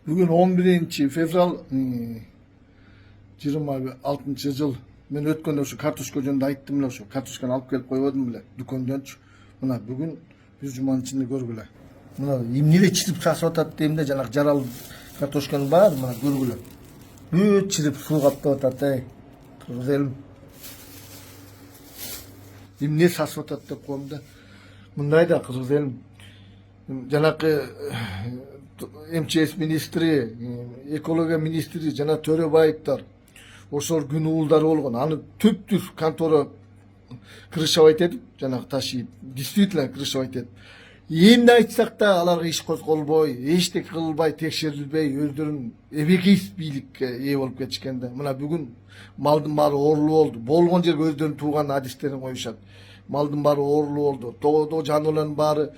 Bugün 11 fevral 26 жыл. Мен өткенде ошо картошка жөнүндө айттым эле, ошо картошканы алып келип койбодум беле дүкөндөнчү. Мына бүгүн бир жуманын ичинде көргүлө. Мына эмне чирип сасып атат дейм да, жанагы жарал картошканын баары мына көргүлө. Бүт чирип суу каптап атат, кыргыз элим. Эмне сасып атат деп коем да. Мындай да кыргыз элим. Жанакы МЧС министри, экология министри жана Төрөбаевдер ошол күн уулдары болгон. Аны түп-түз контора крышабайт этип, жанагы ташыйт. Действительно крышабайт этип. Эмне айтсак да аларга иш козголбой, эчтеке кылбай, текшерилбей, өздөрүн эбегейс бийликке ээ болуп кетишкен да. Мына бүгүн малдын баары оорулуу болду. Болгон жерге өздөрүнүн тууган адистерин коюшат. Малдын баары оорулуу болду. Тоодо жаныбарлардын баары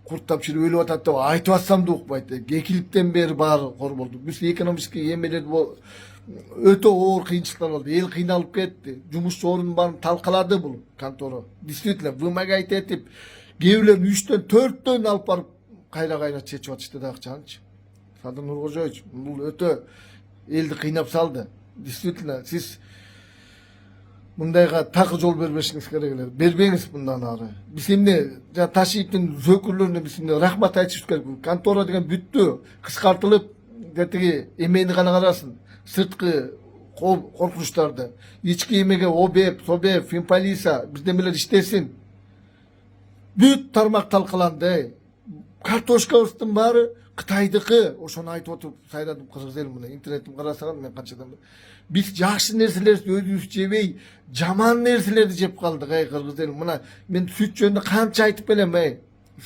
курттап чирip өлүп атат деп айтып атсам да укпайт. Экилиптен бери баары кор болду. Биз экономический эмелерди өтө оор кыйынчылыктар болду. Эл кыйналып кетти. Жумушчу ордун баарын талкалады бул контора. Действительно вымогать этип, кээ бирлерин 3төн 4төн алып барып кайра чечип атышты да акчанычы. Садыр Нуркожоевич, бул өтө элди кыйнап салды. Действительно, сиз мындайга такы жол бербешиңиз керек эле. Бербеңиз мындан ары. Биз эмне ташиптин өкүлдөрүнө биз эмне рахмат айтышыбыз керек. Контора деген бүттү, кыскартылып, тетиги эмени гана карасын. Сырткы коркунучтарды, ички эмеге ОБЭП, СОБЭП, Финполиса бирдемелер иштесин. Бүт тармак талкаланды. Картошкабыздын баары Кытайдыкы, ошону айтып отуруп сайрадым кыргыз элим. Мына интернеттин карасаган мен канчадан биз жакшы нерселерди өзүбүз жебей, жаман нерселерди жеп калдык, кыргыз элим. Мына мен сүт жөнүндө канча айтып келем,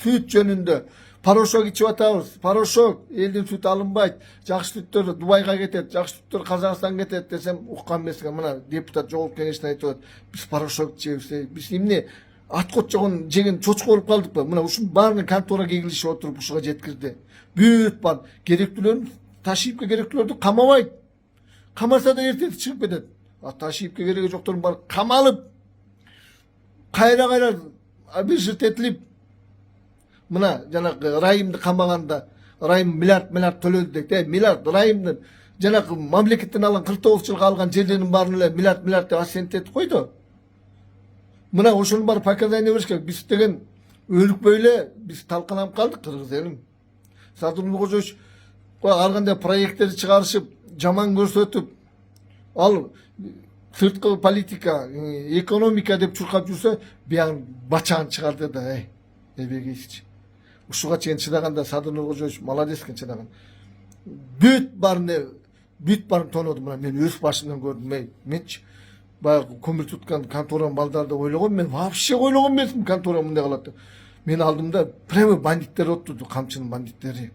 сүт жөнүндө порошок ичип атабыз. Порошок, элдин сүтү алынбайт. Жакшы сүттөр Дубайга кетет, жакшы сүттөр Казакстанга кетет десем уккан эмесмин. Мына депутат жогорку кеңештен айтып атат. Биз порошок ичебиз. Биз эмне аткот жеген чочко болуп калдыкпы? Мына ушунун баарын контора кегилишип отуруп ушуга жеткирди. Бүт бар керектүүлөрүн ташиипке керектүүлөрдү камабайт. Камаса да эртең чыгып кетет. Ташиипке кереги жоктордун баары камалып, кайра обезжит этилип, мына жанагы райымды камаганда райым миллиард төлөдү дейт. Миллиард райымдын жанагы мамлекеттен алган 49 жылга алган жерлердин баарын эле миллиард деп ассент этип койду. Мына ошонун баары показания бериш керек. Биз деген өлүкпөй эле биз талкаланып калдык кыргыз элим. Садыр Нуркожоевич ар кандай проекттерди чыгарышып, жаман көрсөтүп, ал сырткы политика, экономика деп чуркап жүрсө, биягын бачагын чыгарды да, эбегейсичи. Ушуга чейин чыдаганда Садыр Нуркожоевич молодец экен чыдаган. Бүт баарын тонодум. Мына мен өз башымдан көрдүм, менчи баягы көмүр туткан конторанын балдарды ойлогом, мен вообще ойлогон эмесмин контора мындай калат деп. Мен алдымда прямо бандиттер отурду, камчынын бандиттери.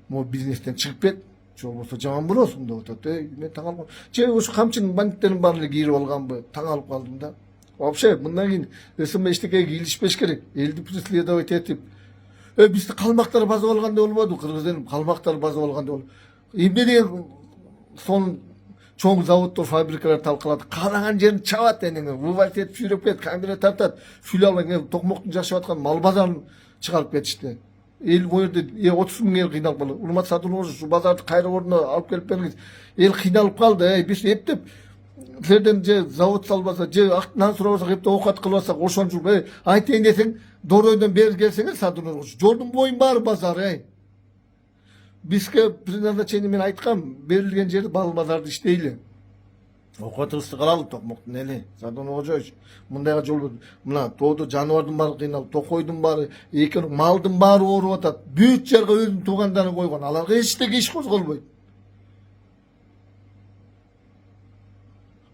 Могу бизнестен чыгып кет, же болбосо жаман болосуң деп атат. Мен таң калгам. Же ошо камчынын бандиттеринин баары эле кирип алганбы? Таң калып калдым да. Вообще мындан кийин СМ эчтекеге кийлишпеш керек. Элди преследовать этип. Бизди калмактар басып алгандай болбоду, кыргыз элим калмактар басып алгандай болду. Эмне деген сон чоң заводдор, фабрикалар талкалады. Караган жерин чабат энең, вывозить этип сүйрөп кетет, камера тартат. Филиалга токмоктун жашап аткан мал базарын чыгарып кетишти. Эл бу жерде 30 000 эл кыйналып калды. Урмат Садыр Нуркожоевич, шу базарды кайра ордуна алып келип бериңиз. Эл кыйналып калды. Биз эптеп силерден же завод салбаса, же актынан сурабасак, эптеп оокат кылбасак, ошончу айтайын десең, доройдон бери келсеңер Садыр Нуркожоевич, жолдун боюн баары базар, Бизге предназначение мен айткам, берилген жерде базарды иштейли. Окутубузду кылалы токмоктун эли. Садыр Нуркожоевич, мындайга жол берди. Мына тоодо жаныбардын баары кыйналып, токойдун баары, малдын баары ооруп атат. Бүт жерге өзүнүн туугандарын койгон. Аларга эчтеке иш козголбойт.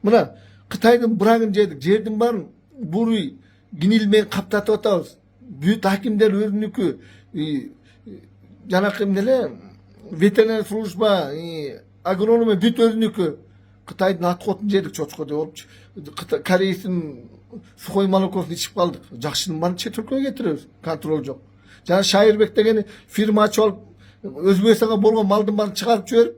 Мына Кытайдын брагын жедик, жердин баарын буруй гниль менен каптатып атабыз. Бүт акимдер өзүнүкү, жанакы эмне ветеринарный служба, агрономия бүт өзүнүкү. Кытайдын аткотун жедик чочко деп болупчу. Корейдин сухой молокосун ичип калдык. Жакшынын баарын чет өлкөгө кетиребиз. Контроль жок. Жана Шайырбек деген фирма ачып алып, Өзбекстанга болгон малдын баарын чыгарып жиберип,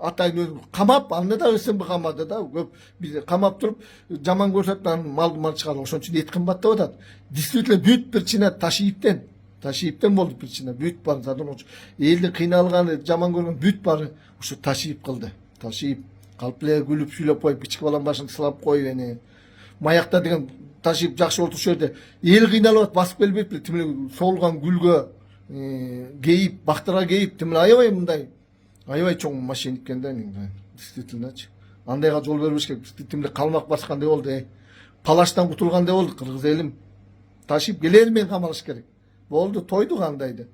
атайын өзү камап, аны да СМБ камады да, көп биз камап туруп, жаман көрсөтүп, малдын баарын чыгарып, ошон үчүн эт кымбаттап атат. Действительно бүт причина ташииптен. Taşıyıptan boldu причина. Büyüt бар. Zaten o eldi kıyналганы, жаман көргөн büyüt бар. Uşu taşıyıp kıldı. Taşıyıp kalple gülüp süйлөp koyup kichik balan başını sılap koyup ene. Mayakta деген taşıyıp жакшы отурушу жерде эл кыйналып атып басып келбейт беле. Тимиле солган гүлгө кейип, бактырга кейип, тимиле аябай мындай. Аябай чоң машина экен да, действительночи. Андайга жол бербеш керек. Тимиле калмак баскандай болду. Палаштан кутулгандай болду кыргыз элим. Taşıyıp gelir mi kamalış gerek. Oldu toydu kandaydı.